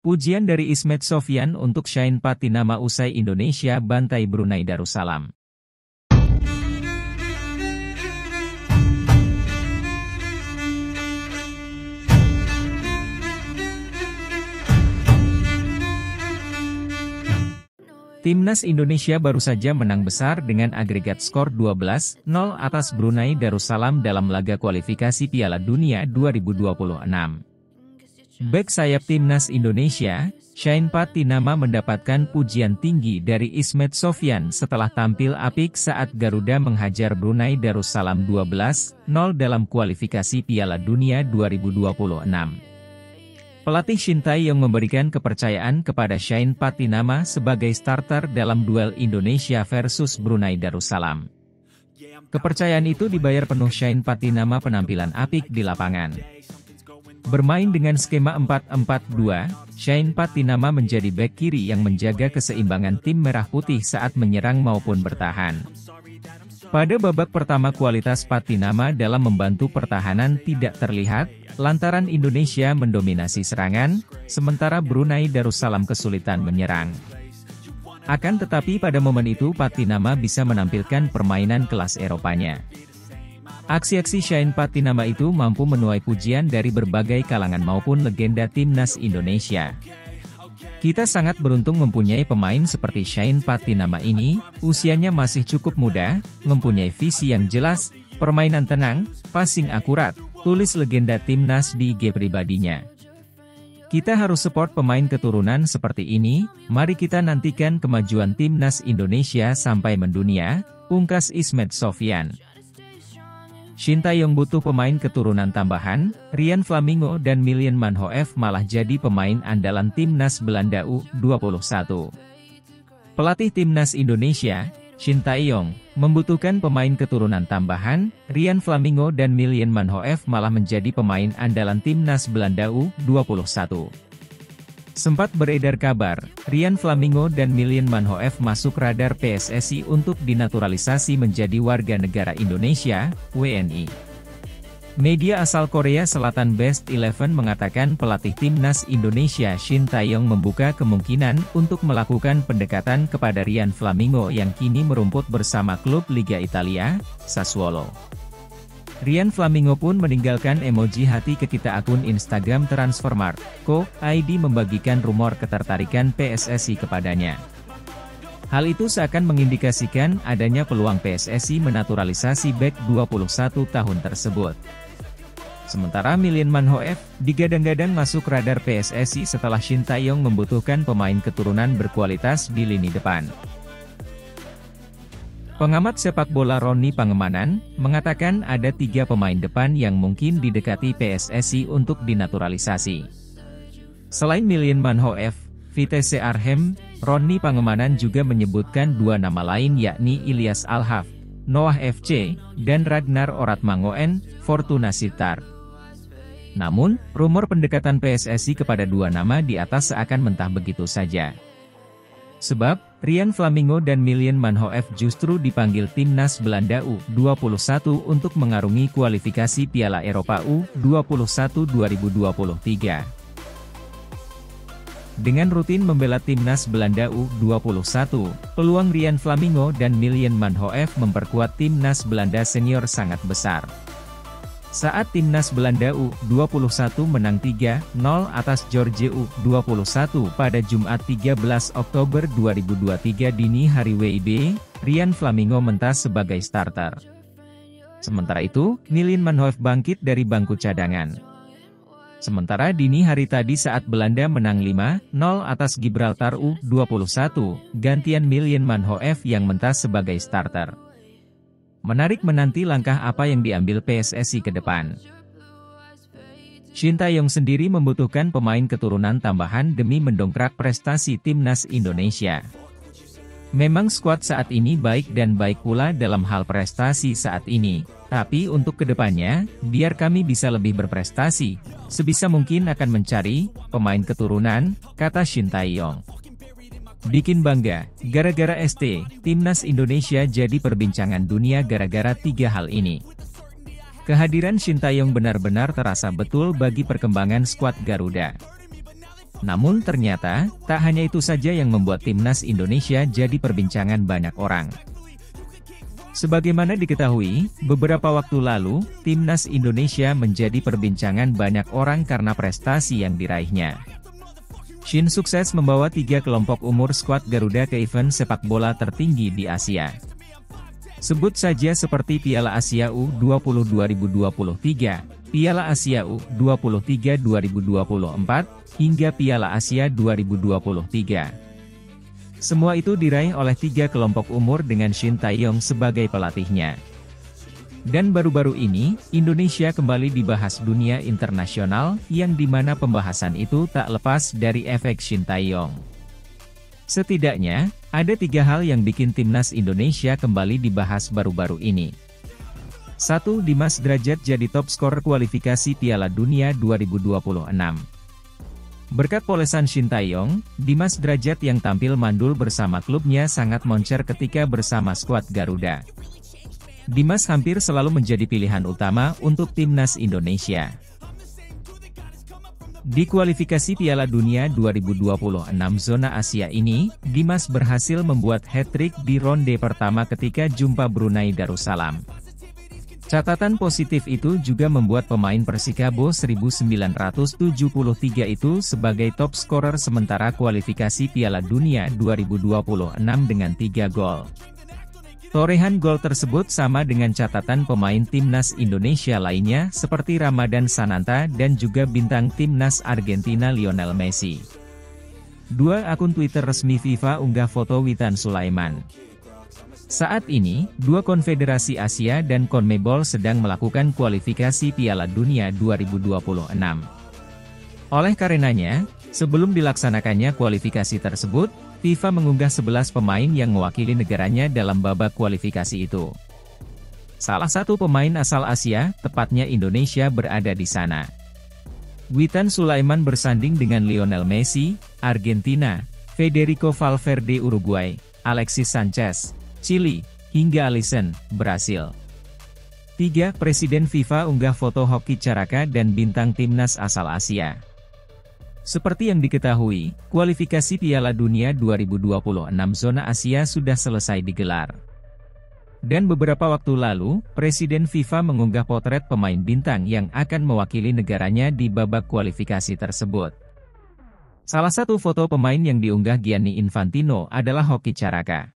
Pujian dari Ismet Sofyan untuk Shaheen Patinama usai Indonesia bantai Brunei Darussalam. Timnas Indonesia baru saja menang besar dengan agregat skor 12-0 atas Brunei Darussalam dalam laga kualifikasi Piala Dunia 2026. Bek sayap Timnas Indonesia, Shaheen Patinama mendapatkan pujian tinggi dari Ismet Sofyan setelah tampil apik saat Garuda menghajar Brunei Darussalam 12-0 dalam kualifikasi Piala Dunia 2026. Pelatih Shin Tae-yong memberikan kepercayaan kepada Shaheen Patinama sebagai starter dalam duel Indonesia versus Brunei Darussalam. Kepercayaan itu dibayar penuh Shaheen Patinama penampilan apik di lapangan. Bermain dengan skema 4-4-2, Shaheen Patinama menjadi bek kiri yang menjaga keseimbangan tim merah putih saat menyerang maupun bertahan. Pada babak pertama kualitas Patinama dalam membantu pertahanan tidak terlihat, lantaran Indonesia mendominasi serangan, sementara Brunei Darussalam kesulitan menyerang. Akan tetapi pada momen itu Patinama bisa menampilkan permainan kelas Eropanya. Aksi-aksi Shaheen Patinama itu mampu menuai pujian dari berbagai kalangan maupun legenda Timnas Indonesia. Kita sangat beruntung mempunyai pemain seperti Shaheen Patinama ini, usianya masih cukup muda, mempunyai visi yang jelas, permainan tenang, passing akurat, tulis legenda Timnas di IG pribadinya. Kita harus support pemain keturunan seperti ini, mari kita nantikan kemajuan Timnas Indonesia sampai mendunia, pungkas Ismet Sofyan. Shin Tae-yong butuh pemain keturunan tambahan, Ryan Flamingo dan Miljan Manhoef malah jadi pemain andalan Timnas Belanda U21. Pelatih Timnas Indonesia, Shin Tae-yong, membutuhkan pemain keturunan tambahan, Ryan Flamingo dan Miljan Manhoef malah menjadi pemain andalan Timnas Belanda U21. Sempat beredar kabar, Ryan Flamingo dan Miljan Manhoef masuk radar PSSI untuk dinaturalisasi menjadi warga negara Indonesia, WNI. Media asal Korea Selatan Best Eleven mengatakan pelatih Timnas Indonesia Shin Tae-yong membuka kemungkinan untuk melakukan pendekatan kepada Ryan Flamingo yang kini merumput bersama klub Liga Italia, Sassuolo. Ryan Flamingo pun meninggalkan emoji hati ke kita akun Instagram Transfermarkt.co.id membagikan rumor ketertarikan PSSI kepadanya. Hal itu seakan mengindikasikan adanya peluang PSSI menaturalisasi bek 21 tahun tersebut. Sementara Miljan Manhoef digadang-gadang masuk radar PSSI setelah Shin Tae-yong membutuhkan pemain keturunan berkualitas di lini depan. Pengamat sepak bola Roni Pangemanan mengatakan ada 3 pemain depan yang mungkin didekati PSSI untuk dinaturalisasi. Selain Miljan Manhoef, Vitesse Arnhem, Roni Pangemanan juga menyebutkan 2 nama lain yakni Ilyas Alhaf, Noah FC, dan Ragnar Oratmangoen, Fortuna Sittard. Namun, rumor pendekatan PSSI kepada 2 nama di atas seakan mentah begitu saja. Sebab, Ryan Flamingo dan Miljan Manhoef justru dipanggil Timnas Belanda U21 untuk mengarungi kualifikasi Piala Eropa U21 2023. Dengan rutin membela Timnas Belanda U21, peluang Ryan Flamingo dan Miljan Manhoef memperkuat Timnas Belanda senior sangat besar. Saat Timnas Belanda U21 menang 3-0 atas Georgia U21 pada Jumat 13 Oktober 2023 dini hari WIB, Ryan Flamingo mentas sebagai starter. Sementara itu, Miljan Manhoef bangkit dari bangku cadangan. Sementara dini hari tadi saat Belanda menang 5-0 atas Gibraltar U21, gantian Miljan Manhoef yang mentas sebagai starter. Menarik menanti langkah apa yang diambil PSSI ke depan. Shin Tae-yong sendiri membutuhkan pemain keturunan tambahan demi mendongkrak prestasi Timnas Indonesia. Memang skuad saat ini baik dan baik pula dalam hal prestasi saat ini, tapi untuk kedepannya, biar kami bisa lebih berprestasi, sebisa mungkin akan mencari pemain keturunan, kata Shin Tae-yong. Bikin bangga, gara-gara ST, Timnas Indonesia jadi perbincangan dunia gara-gara 3 hal ini. Kehadiran Shin Tae-yong benar-benar terasa betul bagi perkembangan skuad Garuda. Namun ternyata, tak hanya itu saja yang membuat timnas Indonesia jadi perbincangan banyak orang. Sebagaimana diketahui, beberapa waktu lalu, timnas Indonesia menjadi perbincangan banyak orang karena prestasi yang diraihnya. Shin sukses membawa 3 kelompok umur skuad Garuda ke event sepak bola tertinggi di Asia. Sebut saja seperti Piala Asia U20 2023, Piala Asia U23 2024, hingga Piala Asia 2023. Semua itu diraih oleh 3 kelompok umur dengan Shin Tae-yong sebagai pelatihnya. Dan baru-baru ini, Indonesia kembali dibahas dunia internasional, yang dimana pembahasan itu tak lepas dari efek Shin Tae-yong. Setidaknya, ada 3 hal yang bikin timnas Indonesia kembali dibahas baru-baru ini. 1. Dimas Drajat jadi top skor kualifikasi Piala Dunia 2026. Berkat polesan Shin Tae-yong, Dimas Drajat yang tampil mandul bersama klubnya sangat moncer ketika bersama skuad Garuda. Dimas hampir selalu menjadi pilihan utama untuk timnas Indonesia. Di kualifikasi Piala Dunia 2026 zona Asia ini, Dimas berhasil membuat hat-trick di ronde pertama ketika jumpa Brunei Darussalam. Catatan positif itu juga membuat pemain Persikabo 1973 itu sebagai top scorer sementara kualifikasi Piala Dunia 2026 dengan 3 gol. Torehan gol tersebut sama dengan catatan pemain timnas Indonesia lainnya seperti Ramadan Sananta dan juga bintang timnas Argentina Lionel Messi. 2. Akun Twitter resmi FIFA unggah foto Witan Sulaiman. Saat ini, 2 konfederasi Asia dan CONMEBOL sedang melakukan kualifikasi Piala Dunia 2026. Oleh karenanya, sebelum dilaksanakannya kualifikasi tersebut, FIFA mengunggah 11 pemain yang mewakili negaranya dalam babak kualifikasi itu. Salah satu pemain asal Asia, tepatnya Indonesia berada di sana. Witan Sulaiman bersanding dengan Lionel Messi, Argentina, Federico Valverde Uruguay, Alexis Sanchez, Chili, hingga Alisson, Brasil. 3. Presiden FIFA unggah foto Hoki Caraka dan bintang timnas asal Asia. Seperti yang diketahui, kualifikasi Piala Dunia 2026 zona Asia sudah selesai digelar. Dan beberapa waktu lalu, Presiden FIFA mengunggah potret pemain bintang yang akan mewakili negaranya di babak kualifikasi tersebut. Salah satu foto pemain yang diunggah Gianni Infantino adalah Hoki Caraka.